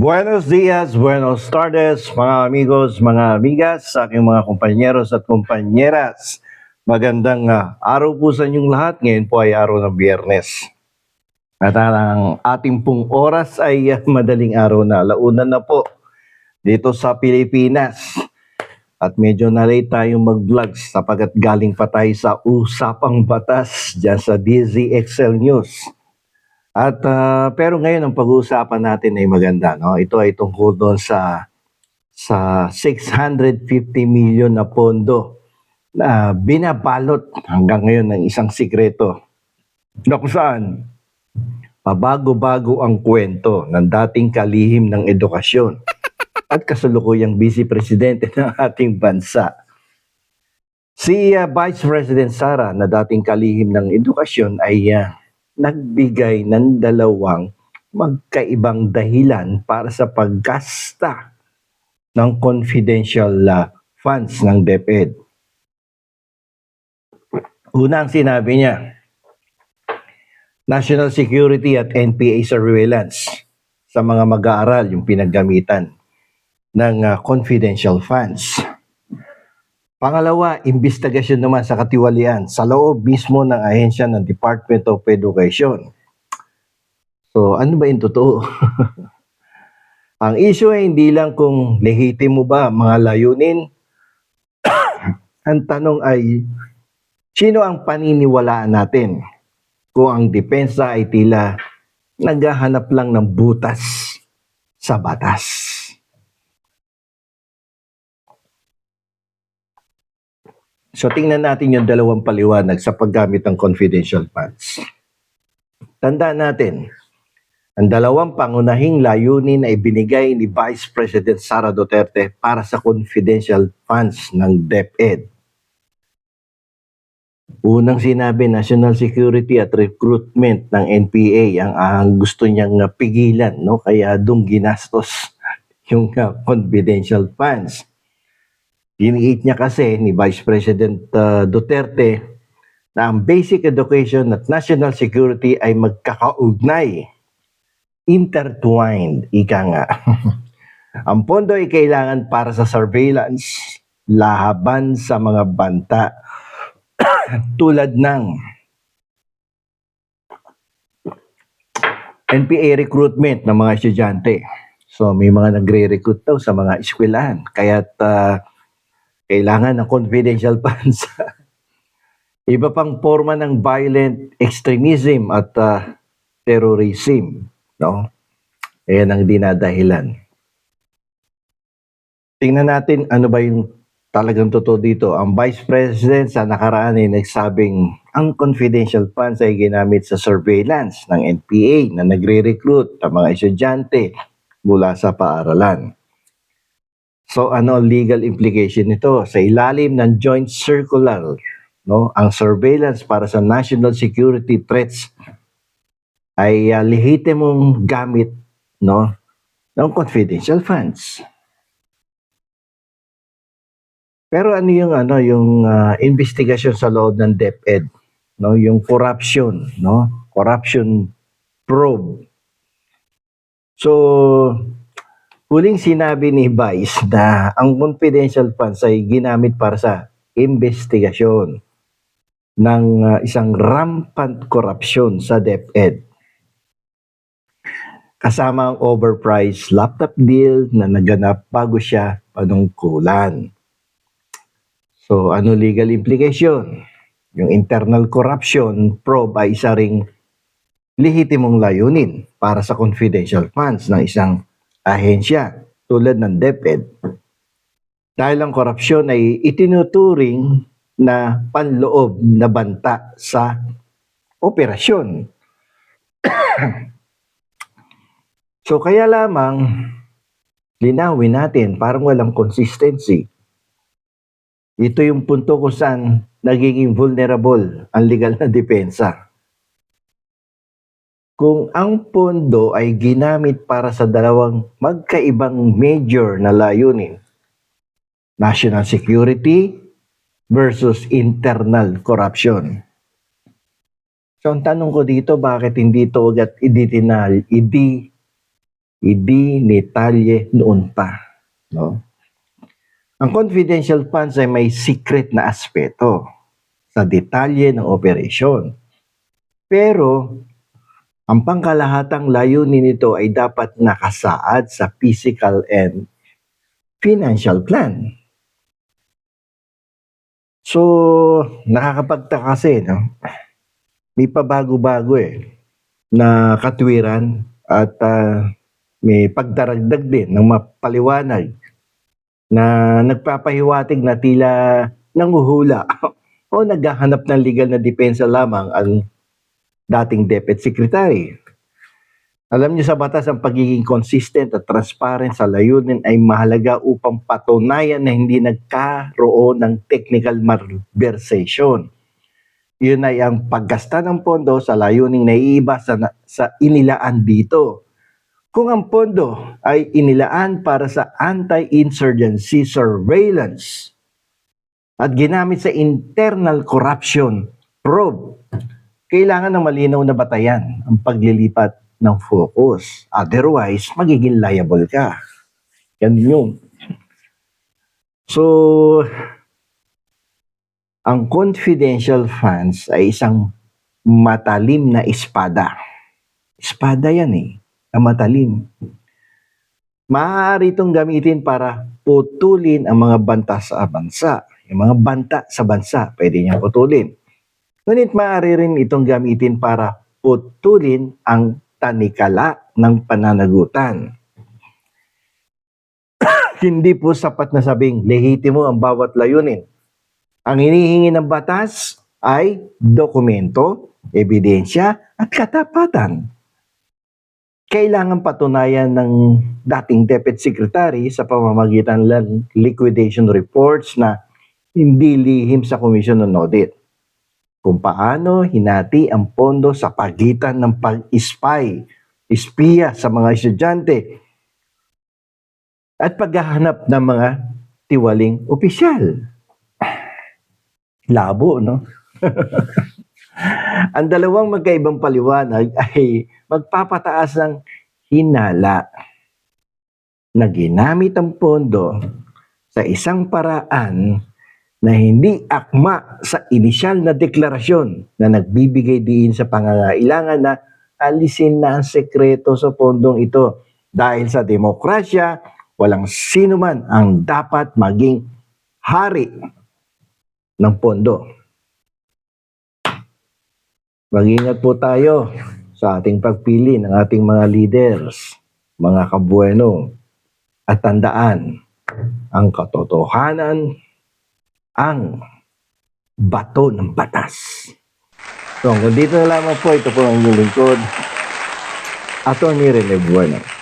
Buenos dias, buenos tardes, mga amigos, mga amigas, sa aking mga kumpanyeros at kumpanyeras. Magandang araw po sa inyong lahat. Ngayon po ay araw ng Biyernes. At ang ating pong oras ay madaling araw na. Launan na po dito sa Pilipinas. At medyo na-late tayong mag-vlog sapagkat galing pa tayo sa Usapang Batas dyan sa DZXL News. At pero ngayon ang pag-uusapan natin ay maganda, no? Ito ay tungkol doon sa 650 million na pondo na binabalot hanggang ngayon ng isang sikreto. Na kung saan pabago-bago ang kwento ng dating kalihim ng edukasyon at kasalukuyang vice presidente ng ating bansa. Si Vice President Sara na dating kalihim ng edukasyon ay nagbigay ng dalawang magkaibang dahilan para sa paggasta ng confidential funds ng DepEd. Unang sinabi niya, national security at NPA surveillance sa mga mag-aaral yung pinaggamitan ng confidential funds. Pangalawa, investigasyon naman sa katiwalian sa loob mismo ng ahensya ng Department of Education. So, ano ba yung totoo? Ang issue ay hindi lang kung lehitimo ba mga layunin. Ang tanong ay, sino ang paniniwalaan natin kung ang depensa ay tila naghahanap lang ng butas sa batas? So tingnan natin yung dalawang paliwanag sa paggamit ng confidential funds. Tandaan natin, ang dalawang pangunahing layunin ay binigay ni Vice President Sara Duterte para sa confidential funds ng DepEd. Unang sinabi, national security at recruitment ng NPA ang gusto niyang pigilan, no? Kaya doon ginastos yung confidential funds. Diniit niya kasi ni Vice President Duterte na ang basic education at national security ay magkakaugnay, intertwined, ika nga. Ang pondo ay kailangan para sa surveillance, laban sa mga banta tulad ng NPA recruitment ng mga estudyante. So may mga nagre-recruit daw sa mga eskwelahan. Kaya't kailangan ng confidential funds. Iba pang forma ng violent extremism at terrorism, no? Ayan ang dinadahilan. Tingnan natin ano ba yung talagang totoo dito. Ang Vice President sa nakaraan ay nagsabing ang confidential funds ay ginamit sa surveillance ng NPA na nagre-recruit ng mga estudyante mula sa paaralan. So ano ang legal implication nito? Sa ilalim ng Joint Circular, no, ang surveillance para sa national security threats ay lehitimong gamit, no, ng confidential funds. Pero ano yung investigasyon sa loob ng DepEd, no, yung corruption, no, corruption probe. So huling sinabi ni Vice na ang confidential funds ay ginamit para sa investigasyon ng isang rampant corruption sa DepEd. Kasama ang overpriced laptop deal na naganap bago siya panungkulan. So ano legal implication? Yung internal corruption probe ay isa ring lehitimong layunin para sa confidential funds ng isang ahensya tulad ng DepEd. Dahil ang korupsyon ay itinuturing na panloob na banta sa operasyon. So kaya lamang linawin natin, parang walang consistency. Ito yung punto kung saan nagiging vulnerable ang legal na depensa. Kung ang pondo ay ginamit para sa dalawang magkaibang major na layunin, national security versus internal corruption. So ang tanong ko dito, bakit hindi ito agad idinitalye noon pa, no? Ang confidential funds ay may secret na aspeto sa detalye ng operasyon. Pero ang pangkalahatang layunin nito ay dapat nakasaad sa physical and financial plan. So, nakakapagtaka kasi, no? May pabago-bago na katwiran at may pagdaragdag din ng mapaliwanag na nagpapahiwatig na tila nanguhula o naghahanap ng legal na depensa lamang ang dating DepEd Secretary. Alam niyo sa batas, ang pagiging consistent at transparent sa layunin ay mahalaga upang patunayan na hindi nagkaroon ng technical malversation. Yun ay ang paggasta ng pondo sa layuning naiiba sa inilaan dito. Kung ang pondo ay inilaan para sa anti-insurgency surveillance at ginamit sa internal corruption probe, kailangan ng malinaw na batayan ang paglilipat ng focus. Otherwise, magiging liable ka. Yan yun. So, ang confidential funds ay isang matalim na espada. Espada yan na matalim. Maaari itong gamitin para putulin ang mga banta sa bansa. Yung mga banta sa bansa, pwede niyang putulin. Ngunit maaari rin itong gamitin para putulin ang tanikala ng pananagutan. Hindi po sapat na sabing lehitimo ang bawat layunin. Ang hinihingi ng batas ay dokumento, ebidensya at katapatan. Kailangan patunayan ng dating DepEd Secretary sa pamamagitan ng liquidation reports na hindi lihim sa Commission on Audit kung paano hinati ang pondo sa pagitan ng espiya sa mga estudyante at paghahanap ng mga tiwaling opisyal. Labo, no? Ang dalawang magkaibang paliwanag ay magpapataas ng hinala na ginamit ang pondo sa isang paraan na hindi akma sa inisyal na deklarasyon na nagbibigay diin sa pangangailangan na alisin na ang sekreto sa pondong ito. Dahil sa demokrasya, walang sino man ang dapat maging hari ng pondo. Mag-ingat po tayo sa ating pagpili ng ating mga leaders, mga kabueno, at tandaan, ang katotohanan ang bato ng batas. So, kung dito na lamang po, ito po ang inyong lingkod, Atty. Rene Bueno.